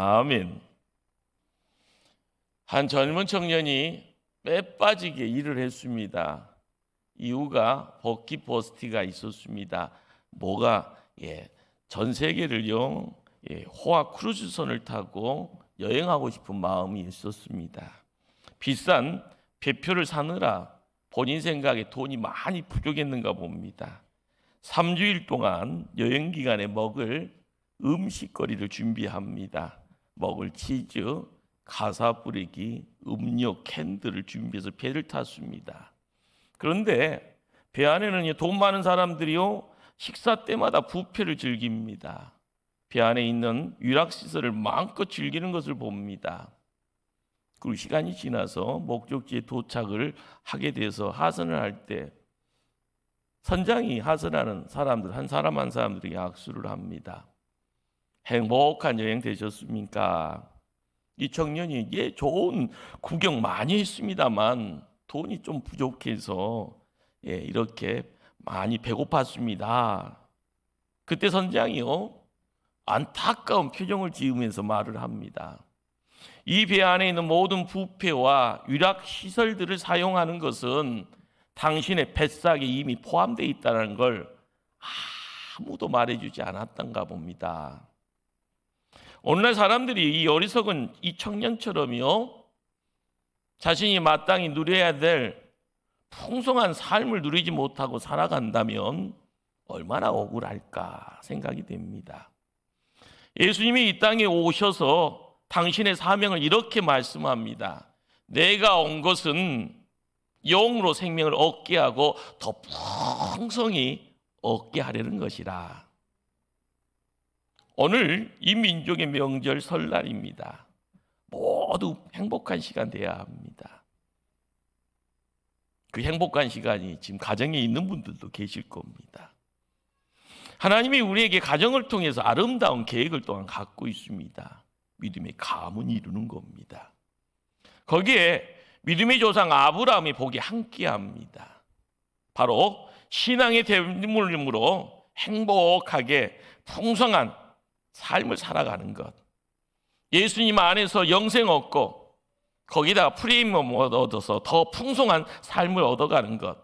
아멘. 한 젊은 청년이 빼 빠지게 일을 했습니다. 이유가 버킷버스티가 있었습니다. 뭐가 전 세계를요 호화 크루즈선을 타고 여행하고 싶은 마음이 있었습니다. 비싼 배표를 사느라 본인 생각에 돈이 많이 부족했는가 봅니다. 3주일 동안 여행 기간에 먹을 음식거리를 준비합니다. 먹을 치즈, 가사 뿌리기, 음료, 캔들을 준비해서 배를 탔습니다. 그런데 배 안에는 돈 많은 사람들이요 식사 때마다 뷔페를 즐깁니다. 배 안에 있는 유락시설을 마음껏 즐기는 것을 봅니다. 그리고 시간이 지나서 목적지에 도착을 하게 돼서 하선을 할 때 선장이 하선하는 사람들 한 사람 한 사람들에게 악수를 합니다. 행복한 여행 되셨습니까? 이 청년이 좋은 구경 많이 했습니다만 돈이 좀 부족해서 이렇게 많이 배고팠습니다. 그때 선장이요 안타까운 표정을 지으면서 말을 합니다. 이 배 안에 있는 모든 뷔페와 유락 시설들을 사용하는 것은 당신의 뱃삭에 이미 포함되어 있다는 걸 아무도 말해주지 않았던가 봅니다. 오늘날 사람들이 이 어리석은 이 청년처럼요 자신이 마땅히 누려야 될 풍성한 삶을 누리지 못하고 살아간다면 얼마나 억울할까 생각이 됩니다. 예수님이 이 땅에 오셔서 당신의 사명을 이렇게 말씀합니다. 내가 온 것은 영으로 생명을 얻게 하고 더 풍성히 얻게 하려는 것이라. 오늘 이 민족의 명절 설날입니다. 모두 행복한 시간 되어야 합니다. 그 행복한 시간이 지금 가정에 있는 분들도 계실 겁니다. 하나님이 우리에게 가정을 통해서 아름다운 계획을 또한 갖고 있습니다. 믿음의 가문이 이루는 겁니다. 거기에 믿음의 조상 아브라함이 복이 함께합니다. 바로 신앙의 대물림으로 행복하게 풍성한 삶을 살아가는 것. 예수님 안에서 영생 얻고 거기다가 프리미엄 얻어서 더 풍성한 삶을 얻어가는 것.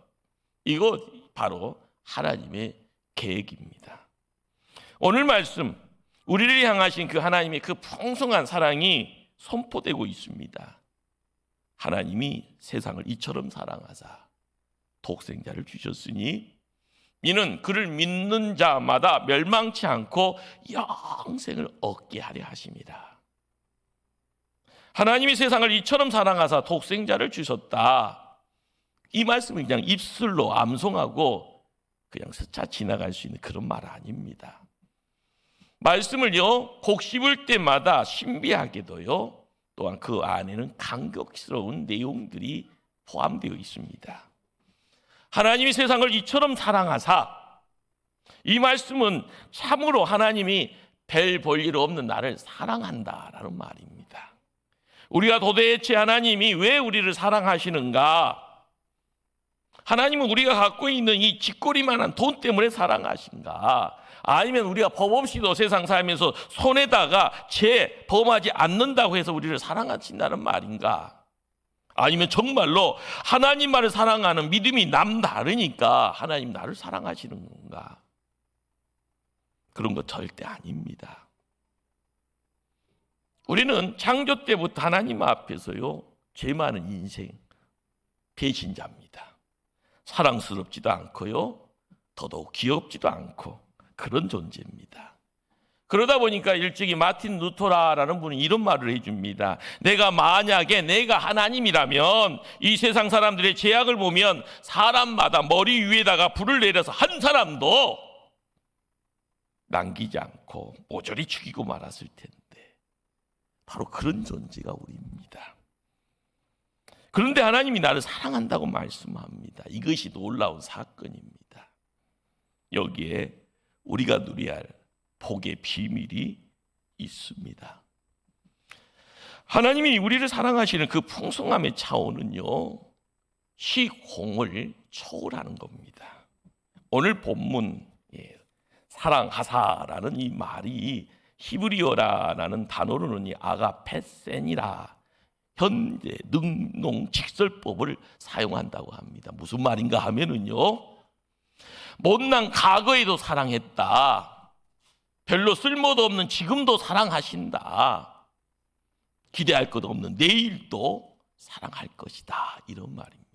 이거 바로 하나님의 계획입니다. 오늘 말씀 우리를 향하신 그 하나님의 그 풍성한 사랑이 선포되고 있습니다. 하나님이 세상을 이처럼 사랑하사 독생자를 주셨으니 이는 그를 믿는 자마다 멸망치 않고 영생을 얻게 하려 하심이라. 하나님이 세상을 이처럼 사랑하사 독생자를 주셨다. 이 말씀은 그냥 입술로 암송하고 그냥 스쳐 지나갈 수 있는 그런 말 아닙니다. 말씀을요 곡 씹을 때마다 신비하게도요 또한 그 안에는 감격스러운 내용들이 포함되어 있습니다. 하나님이 세상을 이처럼 사랑하사, 이 말씀은 참으로 하나님이 별 볼 일 없는 나를 사랑한다라는 말입니다. 우리가 도대체 하나님이 왜 우리를 사랑하시는가? 하나님은 우리가 갖고 있는 이 쥐꼬리만한 돈 때문에 사랑하신가? 아니면 우리가 법 없이도 세상 살면서 손에다가 죄 범하지 않는다고 해서 우리를 사랑하신다는 말인가? 아니면 정말로 하나님만을 사랑하는 믿음이 남다르니까 하나님 나를 사랑하시는 건가? 그런 거 절대 아닙니다. 우리는 창조 때부터 하나님 앞에서요 죄 많은 인생 배신자입니다. 사랑스럽지도 않고요 더더욱 귀엽지도 않고 그런 존재입니다. 그러다 보니까 일찍이 마틴 루터라는 분이 이런 말을 해줍니다. 만약에 내가 하나님이라면 이 세상 사람들의 죄악을 보면 사람마다 머리 위에다가 불을 내려서 한 사람도 남기지 않고 모조리 죽이고 말았을 텐데 바로 그런 존재가 우리입니다. 그런데 하나님이 나를 사랑한다고 말씀합니다. 이것이 놀라운 사건입니다. 여기에 우리가 누려야 할 복의 비밀이 있습니다. 하나님이 우리를 사랑하시는 그 풍성함의 차원은요 시공을 초월하는 겁니다. 오늘 본문 사랑하사라는 이 말이 히브리어라는 단어로는 이 아가페센이라 현재 능농직설법을 사용한다고 합니다. 무슨 말인가 하면은요, 못난 과거에도 사랑했다, 별로 쓸모도 없는 지금도 사랑하신다, 기대할 것 없는 내일도 사랑할 것이다, 이런 말입니다.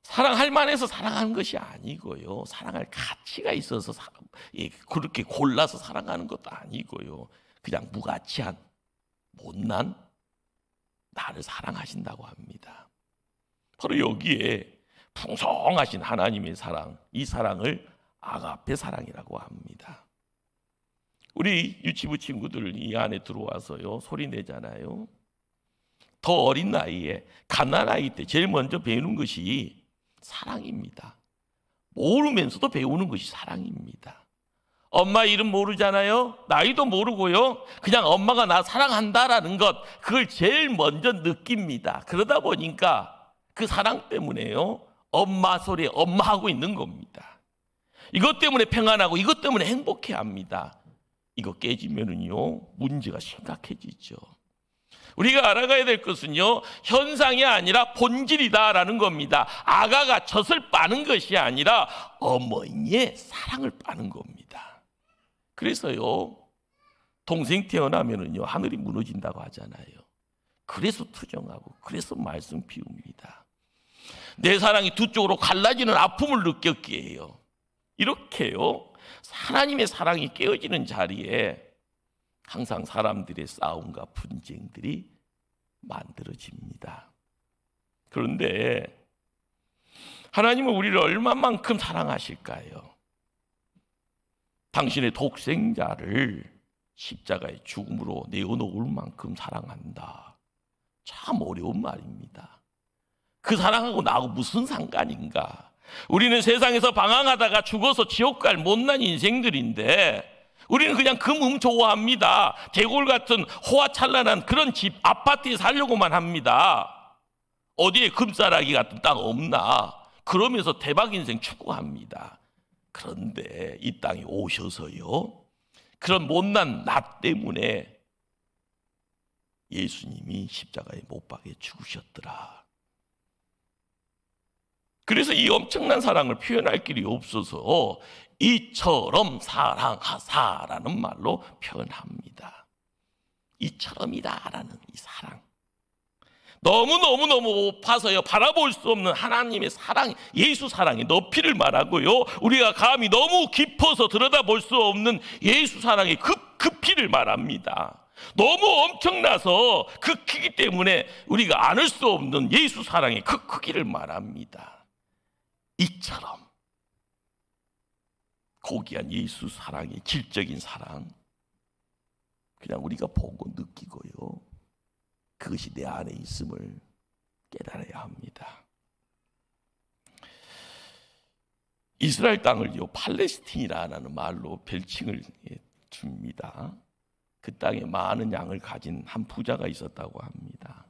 사랑할 만해서 사랑하는 것이 아니고요, 사랑할 가치가 있어서 그렇게 골라서 사랑하는 것도 아니고요, 그냥 무가치한 못난 나를 사랑하신다고 합니다. 바로 여기에 풍성하신 하나님의 사랑, 이 사랑을 아가페 사랑이라고 합니다. 우리 유치부 친구들 이 안에 들어와서요, 소리 내잖아요. 더 어린 나이에, 갓난아이 때 제일 먼저 배우는 것이 사랑입니다. 모르면서도 배우는 것이 사랑입니다. 엄마 이름 모르잖아요. 나이도 모르고요. 그냥 엄마가 나 사랑한다라는 것, 그걸 제일 먼저 느낍니다. 그러다 보니까 그 사랑 때문에요, 엄마 소리에 엄마 하고 있는 겁니다. 이것 때문에 평안하고 이것 때문에 행복해합니다. 이거 깨지면은요, 문제가 심각해지죠. 우리가 알아가야 될 것은요, 현상이 아니라 본질이다라는 겁니다. 아가가 젖을 빠는 것이 아니라 어머니의 사랑을 빠는 겁니다. 그래서요, 동생 태어나면은요, 하늘이 무너진다고 하잖아요. 그래서 투정하고, 그래서 말씀 피웁니다. 내 사랑이 두 쪽으로 갈라지는 아픔을 느꼈기에 해요. 이렇게요, 하나님의 사랑이 깨어지는 자리에 항상 사람들의 싸움과 분쟁들이 만들어집니다. 그런데 하나님은 우리를 얼마만큼 사랑하실까요? 당신의 독생자를 십자가의 죽음으로 내어놓을 만큼 사랑한다. 참 어려운 말입니다. 그 사랑하고 나하고 무슨 상관인가? 우리는 세상에서 방황하다가 죽어서 지옥 갈 못난 인생들인데, 우리는 그냥 금음 좋아합니다. 대골 같은 호화찬란한 그런 집, 아파트에 살려고만 합니다. 어디에 금싸라기 같은 땅 없나? 그러면서 대박 인생 추구합니다. 그런데 이 땅에 오셔서요, 그런 못난 나 때문에 예수님이 십자가에 못 박혀 죽으셨더라. 그래서 이 엄청난 사랑을 표현할 길이 없어서 이처럼 사랑하사라는 말로 표현합니다. 이처럼이다라는 이 사랑, 너무너무 높아서요, 바라볼 수 없는 하나님의 사랑, 예수 사랑의 높이를 말하고요, 우리가 감히 너무 깊어서 들여다볼 수 없는 예수 사랑의 깊이를 말합니다. 너무 엄청나서 그 크기 때문에 우리가 안을 수 없는 예수 사랑의 그 크기를 말합니다. 이처럼 고귀한 예수 사랑의 질적인 사랑, 그냥 우리가 보고 느끼고요, 그것이 내 안에 있음을 깨달아야 합니다. 이스라엘 땅을요, 팔레스틴이라는 말로 별칭을 줍니다. 그 땅에 많은 양을 가진 한 부자가 있었다고 합니다.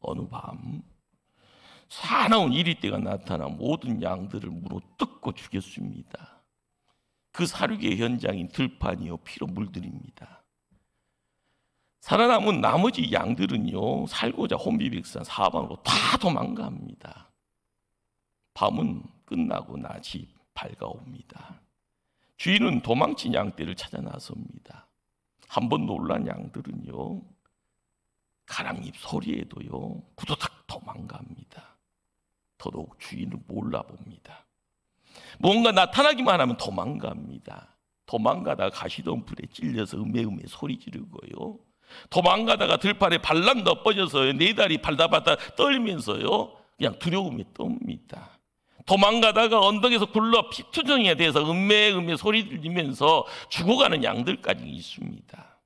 어느 밤 사나운 이리떼가 나타나 모든 양들을 물어 뜯고 죽였습니다. 그 사륙의 현장인 들판이요, 피로 물들입니다. 살아남은 나머지 양들은요, 살고자 혼비백산 사방으로 다 도망갑니다. 밤은 끝나고 낮이 밝아옵니다. 주인은 도망친 양떼를 찾아 나섭니다. 한번 놀란 양들은요, 가랑잎 소리에도요, 구도닥 도망갑니다. 더더욱 주인을 몰라봅니다. 뭔가 나타나기만 하면 도망갑니다. 도망가다가 가시덤불에 찔려서 음메음메 소리 지르고요, 도망가다가 들판에 발랑 너빠져서 네 다리 발다발다 떨면서요, 그냥 두려움에 떱니다. 도망가다가 언덕에서 굴러 피투성이가 돼서 음메음메 소리 들리면서 죽어가는 양들까지 있습니다.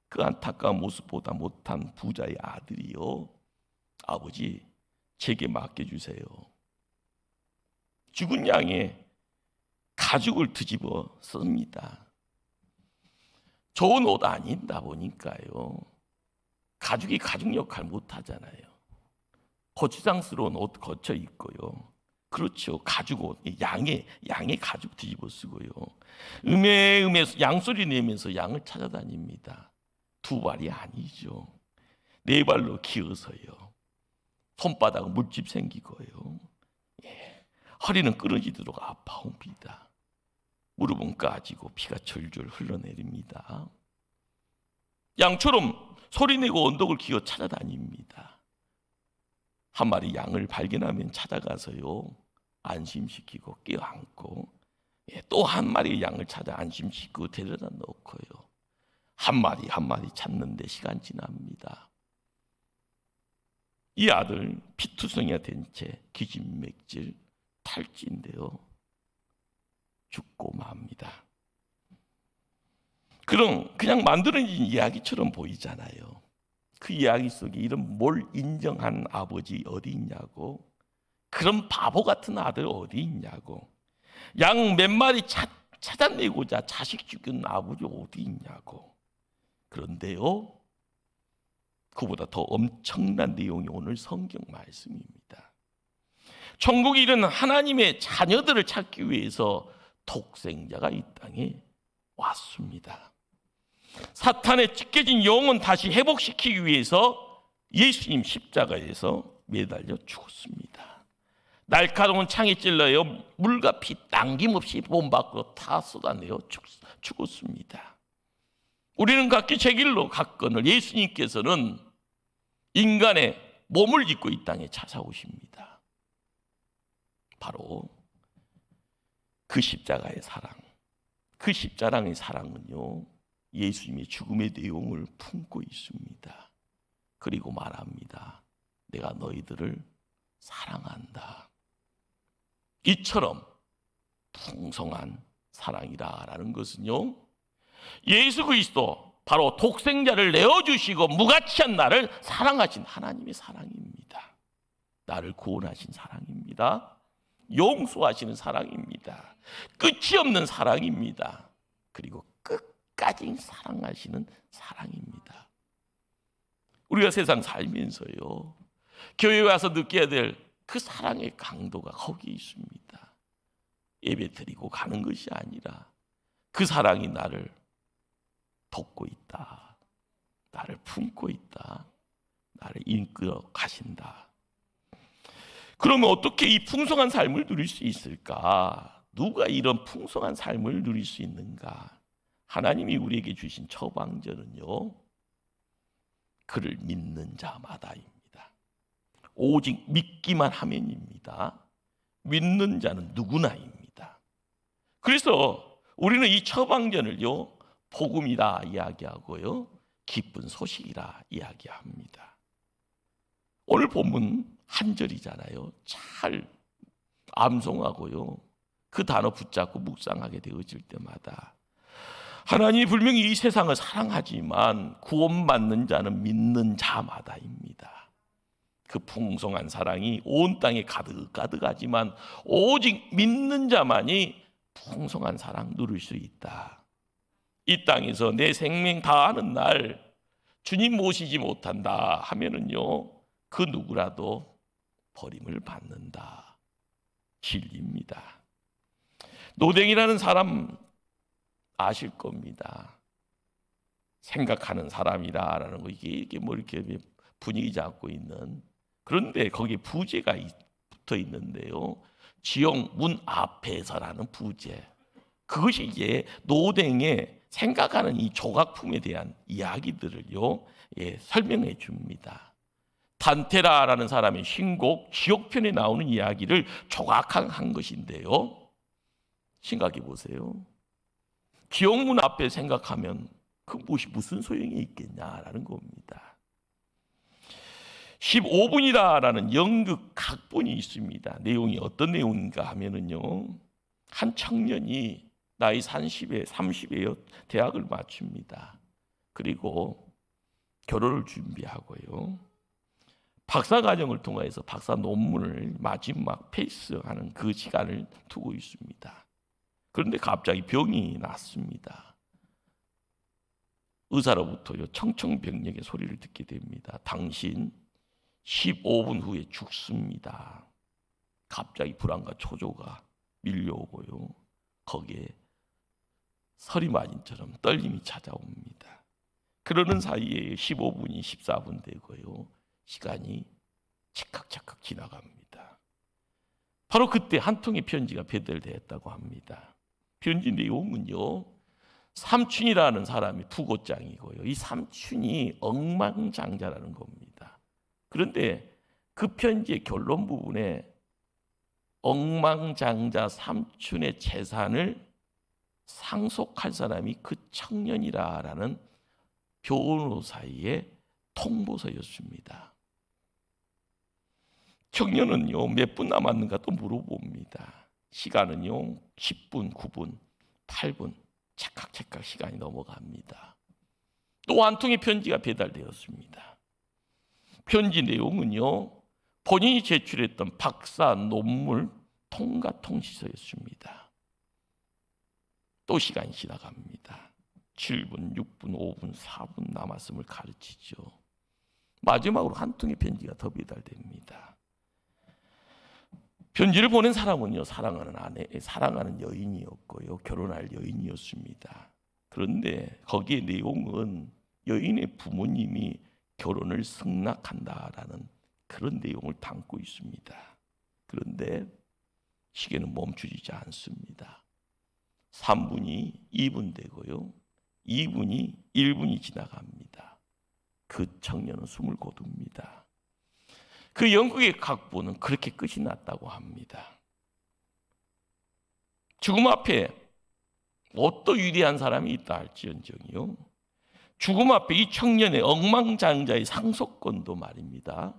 그 안타까운 모습보다 못한 부자의 아들이요, 아버지 제게 맡겨주세요. 죽은 양의 가죽을 뒤집어 씁니다. 좋은 옷 안 입다 보니까요, 가죽이 가죽 역할 못 하잖아요. 거추장스러운 옷 거쳐 입고요, 그렇죠. 가지고 양의 가죽 뒤집어 쓰고요. 음에 양소리 내면서 양을 찾아다닙니다. 두 발이 아니죠. 네 발로 기어서요. 손바닥 물집 생기고요. 예. 허리는 끊어지도록 아파옵니다. 무릎은 까지고 피가 졸졸 흘러내립니다. 양처럼 소리내고 언덕을 기어 찾아다닙니다. 한 마리 양을 발견하면 찾아가서요, 안심시키고 껴안고, 또 한 마리 양을 찾아 안심시키고 데려다 놓고요, 한 마리 한 마리 찾는데 시간 지납니다. 이 아들 피투성이가 된 채 기진맥질 탈진인데요, 죽고 맙니다. 그냥 만들어진 이야기처럼 보이잖아요. 그 이야기 속에 이런 뭘 인정한 아버지 어디 있냐고, 그런 바보 같은 아들 어디 있냐고, 양 몇 마리 찾아내고자 자식 죽인 아버지 어디 있냐고. 그런데요, 그보다 더 엄청난 내용이 오늘 성경 말씀입니다. 천국에 이르는 하나님의 자녀들을 찾기 위해서 독생자가 이 땅에 왔습니다. 사탄의 찢겨진 영혼 다시 회복시키기 위해서 예수님 십자가에서 매달려 죽었습니다. 날카로운 창에 찔러요, 물과 피 남김없이 몸 밖으로 다 쏟아내어 죽었습니다. 우리는 각기 제 길로 갔거늘 예수님께서는 인간의 몸을 입고 이 땅에 찾아오십니다. 바로 그 십자가의 사랑, 그 십자가의 사랑은요, 예수님의 죽음의 내용을 품고 있습니다. 그리고 말합니다. 내가 너희들을 사랑한다. 이처럼 풍성한 사랑이라는 것은요, 예수 그리스도 바로 독생자를 내어주시고 무가치한 나를 사랑하신 하나님의 사랑입니다. 나를 구원하신 사랑입니다. 용서하시는 사랑입니다. 끝이 없는 사랑입니다. 그리고 끝까지 사랑하시는 사랑입니다. 우리가 세상 살면서요, 교회에 와서 느껴야 될 그 사랑의 강도가 거기 있습니다. 예배 드리고 가는 것이 아니라 그 사랑이 나를 돕고 있다, 나를 품고 있다, 나를 이끌어 가신다. 그러면 어떻게 이 풍성한 삶을 누릴 수 있을까? 누가 이런 풍성한 삶을 누릴 수 있는가? 하나님이 우리에게 주신 처방전은요, 그를 믿는 자마다입니다. 오직 믿기만 하면입니다. 믿는 자는 누구나입니다. 그래서 우리는 이 처방전을요, 복음이라 이야기하고요, 기쁜 소식이라 이야기합니다. 오늘 본문 한 절이잖아요. 잘 암송하고요, 그 단어 붙잡고 묵상하게 되어질 때마다 하나님이 분명히 이 세상을 사랑하지만 구원받는 자는 믿는 자마다입니다. 그 풍성한 사랑이 온 땅에 가득가득하지만 오직 믿는 자만이 풍성한 사랑 누릴 수 있다. 이 땅에서 내 생명 다하는 날 주님 모시지 못한다 하면은요, 그 누구라도 버림을 받는다. 진리입니다. 노댕이라는 사람 아실 겁니다. 생각하는 사람이라는 거, 이게 뭐 이렇게 분위기 잡고 있는, 그런데 거기에 부제가 붙어 있는데요, 지역 문 앞에서라는 부제, 그것이 이제 노댕의 생각하는 이 조각품에 대한 이야기들을요, 설명해 줍니다. 단테라라는 사람의 신곡 지옥편에 나오는 이야기를 조각한 것인데요, 생각해 보세요. 지옥문 앞에 생각하면 그 무슨 소용이 있겠냐라는 겁니다. 15분이다라는 연극 각본이 있습니다. 내용이 어떤 내용인가 하면은요, 한 청년이 나이 30에 대학을 마칩니다. 그리고 결혼을 준비하고요, 박사과정을 통해서 박사 논문을 마지막 페이스하는 그 시간을 두고 있습니다. 그런데 갑자기 병이 났습니다. 의사로부터요, 청청병력의 소리를 듣게 됩니다. 당신 15분 후에 죽습니다. 갑자기 불안과 초조가 밀려오고요. 거기에 서리마진처럼 떨림이 찾아옵니다. 그러는 사이에 15분이 14분 되고요. 시간이 칙칵칙칵 지나갑니다. 바로 그때 한 통의 편지가 배달되었다고 합니다. 편지 내용은요, 삼춘이라는 사람이 부고장이고요. 이 삼춘이 억만장자라는 겁니다. 그런데 그 편지의 결론 부분에 억만장자 삼춘의 재산을 상속할 사람이 그 청년이라는 변호사의 통보서였습니다. 청년은요, 몇 분 남았는가 또 물어봅니다. 시간은요, 10분, 9분, 8분 찰칵찰칵 시간이 넘어갑니다. 또 한 통의 편지가 배달되었습니다. 편지 내용은요, 본인이 제출했던 박사 논문 통과 통지서였습니다. 또 시간이 지나갑니다. 7분, 6분, 5분, 4분 남았음을 가르치죠. 마지막으로 한 통의 편지가 더 배달됩니다. 편지를 보낸 사람은요, 사랑하는 아내, 사랑하는 여인이었고요, 결혼할 여인이었습니다. 그런데 거기에 내용은 여인의 부모님이 결혼을 승낙한다라는 그런 내용을 담고 있습니다. 그런데 시계는 멈추지 않습니다. 3분이 2분 되고요, 2분이 1분이 지나갑니다. 그 청년은 숨을 거둡니다. 그 영국의 각본은 그렇게 끝이 났다고 합니다. 죽음 앞에 어떤 위대한 사람이 있다 할지언정요, 죽음 앞에 이 청년의 억만장자의 상속권도 말입니다,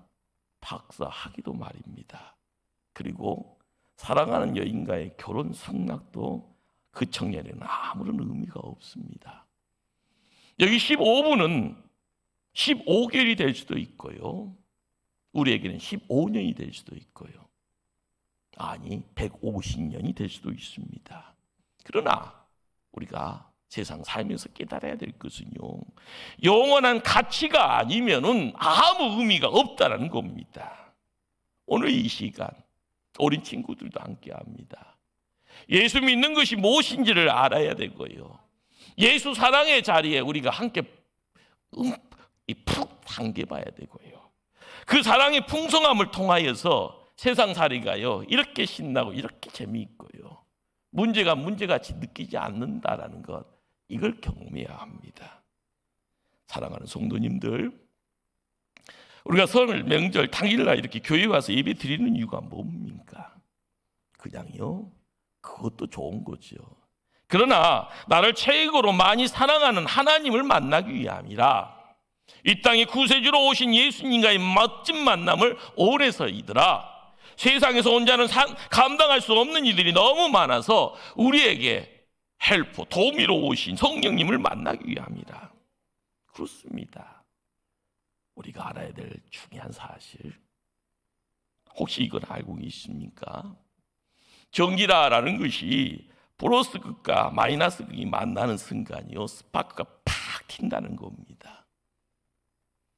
박사학위도 말입니다, 그리고 사랑하는 여인과의 결혼 승낙도 그 청년에는 아무런 의미가 없습니다. 여기 15분은 15개월이 될 수도 있고요, 우리에게는 15년이 될 수도 있고요, 아니 150년이 될 수도 있습니다. 그러나 우리가 세상 살면서 깨달아야 될 것은요, 영원한 가치가 아니면은 아무 의미가 없다는 겁니다. 오늘 이 시간 어린 친구들도 함께합니다. 예수 믿는 것이 무엇인지를 알아야 되고요, 예수 사랑의 자리에 우리가 함께 푹 당겨봐야 되고요, 그 사랑의 풍성함을 통하여서 세상살이가요 이렇게 신나고 이렇게 재미있고요, 문제가 문제같이 느끼지 않는다라는 것, 이걸 경험해야 합니다. 사랑하는 성도님들, 우리가 설 명절 당일날 이렇게 교회 와서 예배 드리는 이유가 뭡니까? 그냥요, 그것도 좋은 거죠. 그러나 나를 최고로 많이 사랑하는 하나님을 만나기 위함이라 이 땅에 구세주로 오신 예수님과의 멋진 만남을 오래서이더라. 세상에서 혼자는 감당할 수 없는 일들이 너무 많아서 우리에게 헬퍼, 도우미로 오신 성령님을 만나기 위함이라. 그렇습니다. 우리가 알아야 될 중요한 사실, 혹시 이걸 알고 계십니까? 전기라는 것이 플러스 극과 마이너스 극이 만나는 순간이요, 스파크가 팍 튄다는 겁니다.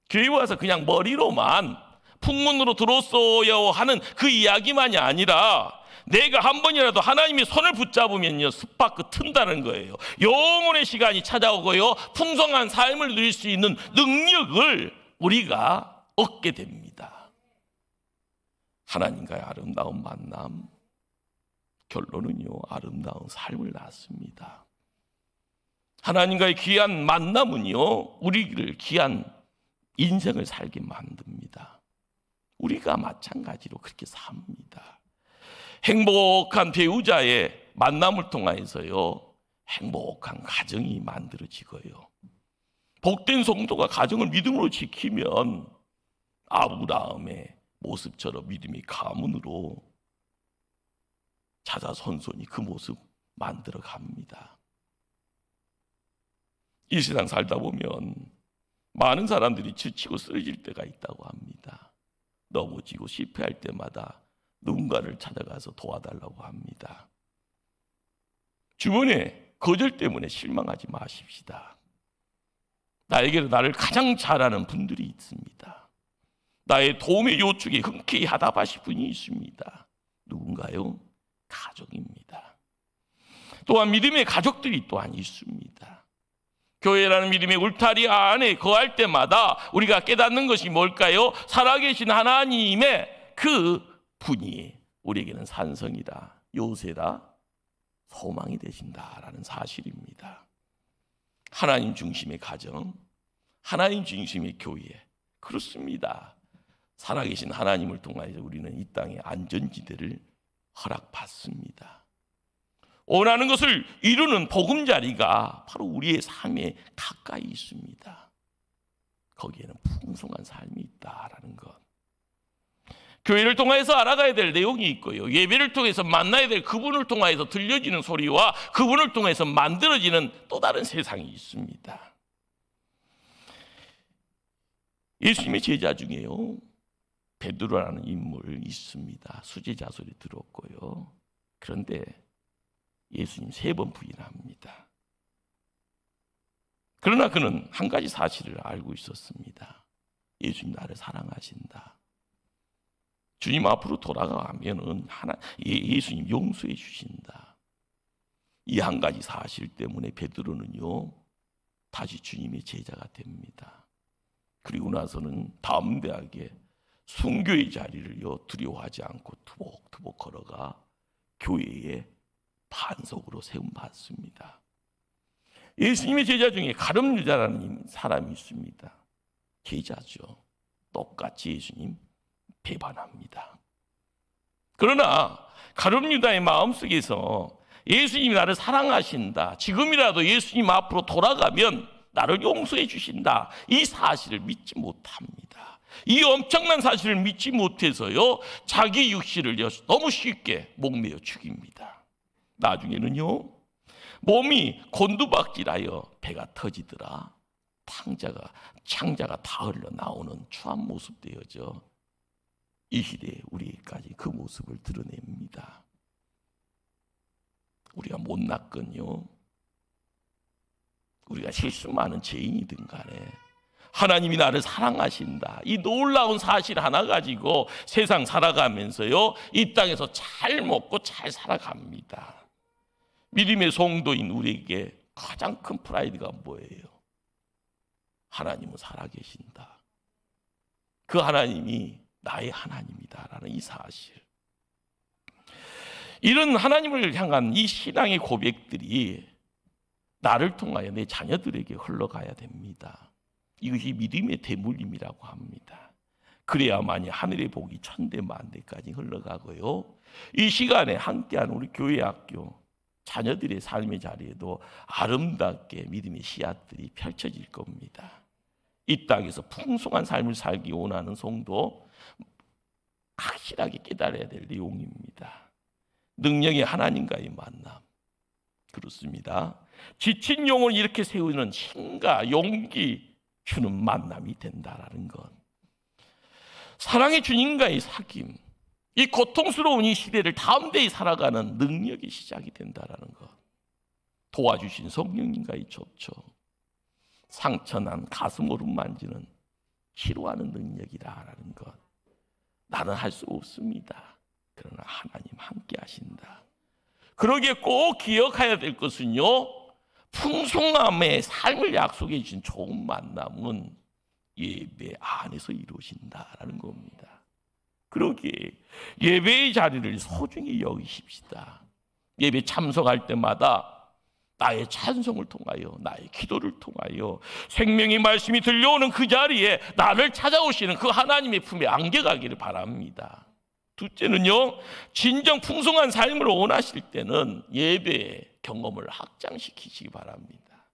교회 와서 그냥 머리로만 풍문으로 들었어야 하는 그 이야기만이 아니라 내가 한 번이라도 하나님의 손을 붙잡으면요, 스파크 튼다는 거예요. 영혼의 시간이 찾아오고요, 풍성한 삶을 누릴 수 있는 능력을 우리가 얻게 됩니다. 하나님과의 아름다운 만남, 결론은요, 아름다운 삶을 낳습니다. 하나님과의 귀한 만남은요, 우리를 귀한 인생을 살게 만듭니다. 우리가 마찬가지로 그렇게 삽니다. 행복한 배우자의 만남을 통해서요, 행복한 가정이 만들어지고요, 복된 성도가 가정을 믿음으로 지키면 아브라함의 모습처럼 믿음의 가문으로 자자손손이 그 모습 만들어 갑니다. 이 세상 살다 보면 많은 사람들이 지치고 쓰러질 때가 있다고 합니다. 넘어지고 실패할 때마다 누군가를 찾아가서 도와달라고 합니다. 주변에 거절 때문에 실망하지 마십시다. 나에게는 나를 가장 잘 아는 분들이 있습니다. 나의 도움의 요청에 흔쾌히 하답하실 분이 있습니다. 누군가요? 가족입니다. 또한 믿음의 가족들이 또한 있습니다. 교회라는 믿음의 울타리 안에 거할 때마다 우리가 깨닫는 것이 뭘까요? 살아계신 하나님의 그 분이 우리에게는 산성이라, 요새라, 소망이 되신다라는 사실입니다. 하나님 중심의 가정, 하나님 중심의 교회, 그렇습니다. 살아계신 하나님을 통하여 우리는 이 땅의 안전지대를 허락받습니다. 원하는 것을 이루는 보금자리가 바로 우리의 삶에 가까이 있습니다. 거기에는 풍성한 삶이 있다라는 것. 교회를 통해서 알아가야 될 내용이 있고요. 예배를 통해서 만나야 될 그분을 통해서 들려지는 소리와 그분을 통해서 만들어지는 또 다른 세상이 있습니다. 예수님의 제자 중에요, 베드로라는 인물 있습니다. 수제자설이 들었고요. 그런데 예수님 3번 부인합니다. 그러나 그는 한 가지 사실을 알고 있었습니다. 예수님 나를 사랑하신다. 주님 앞으로 돌아가면은 예수님 용서해 주신다. 이 한 가지 사실 때문에 베드로는요, 다시 주님의 제자가 됩니다. 그리고 나서는 담대하게 순교의 자리를요, 두려워하지 않고 투복투복 걸어가 교회의 반석으로 세움받습니다. 예수님의 제자 중에 가룟 유다라는 사람이 있습니다. 제자죠. 똑같이 예수님 배반합니다. 그러나 가룟 유다의 마음속에서 예수님이 나를 사랑하신다, 지금이라도 예수님 앞으로 돌아가면 나를 용서해 주신다, 이 사실을 믿지 못합니다. 이 엄청난 사실을 믿지 못해서요, 자기 육신을 너무 쉽게 목매어 죽입니다. 나중에는요, 몸이 곤두박질하여 배가 터지더라, 창자가 다 흘러나오는 추한 모습 되어져 이 시대에 우리에게까지 그 모습을 드러냅니다. 우리가 못났건요, 우리가 실수 많은 죄인이든 간에 하나님이 나를 사랑하신다, 이 놀라운 사실 하나 가지고 세상 살아가면서요, 이 땅에서 잘 먹고 잘 살아갑니다. 믿음의 성도인 우리에게 가장 큰 프라이드가 뭐예요? 하나님은 살아계신다, 그 하나님이 나의 하나님이다라는 이 사실. 이런 하나님을 향한 이 신앙의 고백들이 나를 통하여 내 자녀들에게 흘러가야 됩니다. 이것이 믿음의 대물림이라고 합니다. 그래야만이 하늘의 복이 천대만대까지 흘러가고요, 이 시간에 함께한 우리 교회 학교 자녀들의 삶의 자리에도 아름답게 믿음의 씨앗들이 펼쳐질 겁니다. 이 땅에서 풍성한 삶을 살기 원하는 성도, 확실하게 깨달아야 될 내용입니다. 능력의 하나님과의 만남, 그렇습니다. 지친 영혼을 이렇게 세우는 힘과 용기 주는 만남이 된다라는 것. 사랑의 주님과의 사귐, 이 고통스러운 이 시대를 담대히 살아가는 능력이 시작이 된다라는 것. 도와주신 성령님과의 접촉, 상처난 가슴 오름 만지는 치료하는 능력이라는 것. 나는 할 수 없습니다. 그러나 하나님 함께 하신다. 그러기에 꼭 기억해야 될 것은요, 풍성함의 삶을 약속해 주신 좋은 만남은 예배 안에서 이루어진다라는 겁니다. 그러기에 예배의 자리를 소중히 여기십시다. 예배 참석할 때마다 나의 찬송을 통하여, 나의 기도를 통하여 생명의 말씀이 들려오는 그 자리에 나를 찾아오시는 그 하나님의 품에 안겨가기를 바랍니다. 둘째는요, 진정 풍성한 삶을 원하실 때는 예배의 경험을 확장시키시기 바랍니다.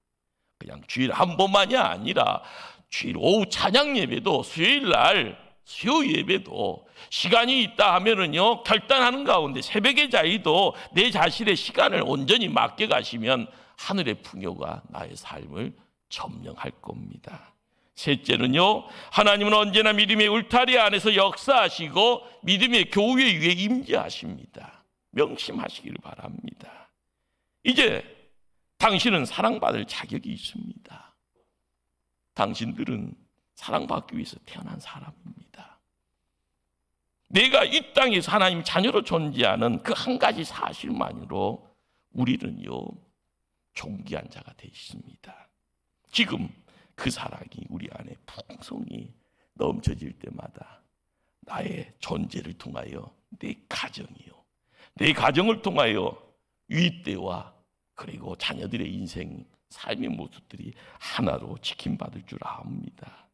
그냥 주일 한 번만이 아니라 주일 오후 찬양 예배도, 수요일 날 수요 예배도 시간이 있다 하면은요, 결단하는 가운데 새벽의 자리도 내 자신의 시간을 온전히 맡겨 가시면 하늘의 풍요가 나의 삶을 점령할 겁니다. 셋째는요, 하나님은 언제나 믿음의 울타리 안에서 역사하시고 믿음의 교회 위에 임재하십니다. 명심하시기를 바랍니다. 이제 당신은 사랑받을 자격이 있습니다. 당신들은 사랑받기 위해서 태어난 사람입니다. 내가 이 땅에서 하나님 자녀로 존재하는 그 한 가지 사실만으로 우리는요 존귀한 자가 되어 있습니다. 지금 그 사랑이 우리 안에 풍성히 넘쳐질 때마다 나의 존재를 통하여 내 가정을 통하여 윗대와 그리고 자녀들의 인생 삶의 모습들이 하나로 지킴받을 줄 압니다.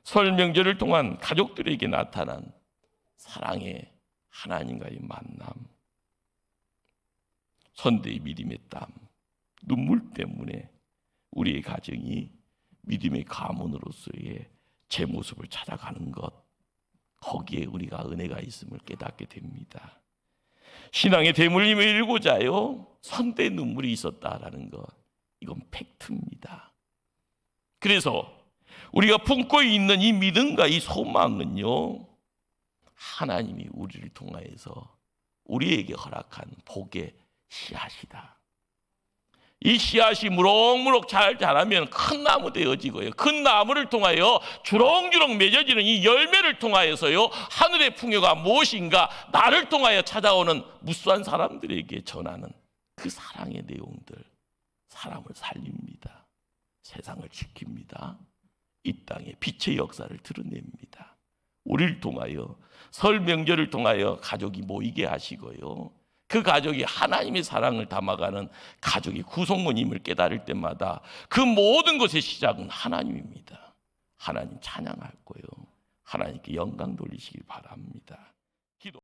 설 명절을 통한 가족들에게 나타난 사랑의 하나님과의 만남, 선대의 믿음의 땀, 눈물 때문에 우리의 가정이 믿음의 가문으로서의 제 모습을 찾아가는 것, 거기에 우리가 은혜가 있음을 깨닫게 됩니다. 신앙의 대물림을 일고자요 선대의 눈물이 있었다라는 것, 이건 팩트입니다. 그래서 우리가 품고 있는 이 믿음과 이 소망은요 하나님이 우리를 통하여서 우리에게 허락한 복의 씨앗이다. 이 씨앗이 무럭무럭 잘 자라면 큰 나무 되어지고요, 큰 나무를 통하여 주렁주렁 맺어지는 이 열매를 통하여서요 하늘의 풍요가 무엇인가 나를 통하여 찾아오는 무수한 사람들에게 전하는 그 사랑의 내용들, 사람을 살립니다. 세상을 지킵니다. 이 땅에 빛의 역사를 드러냅니다. 우리를 통하여 설 명절을 통하여 가족이 모이게 하시고요, 그 가족이 하나님의 사랑을 담아가는 가족의 구성원임을 깨달을 때마다 그 모든 것의 시작은 하나님입니다. 하나님 찬양할 거예요. 하나님께 영광 돌리시길 바랍니다. 기도.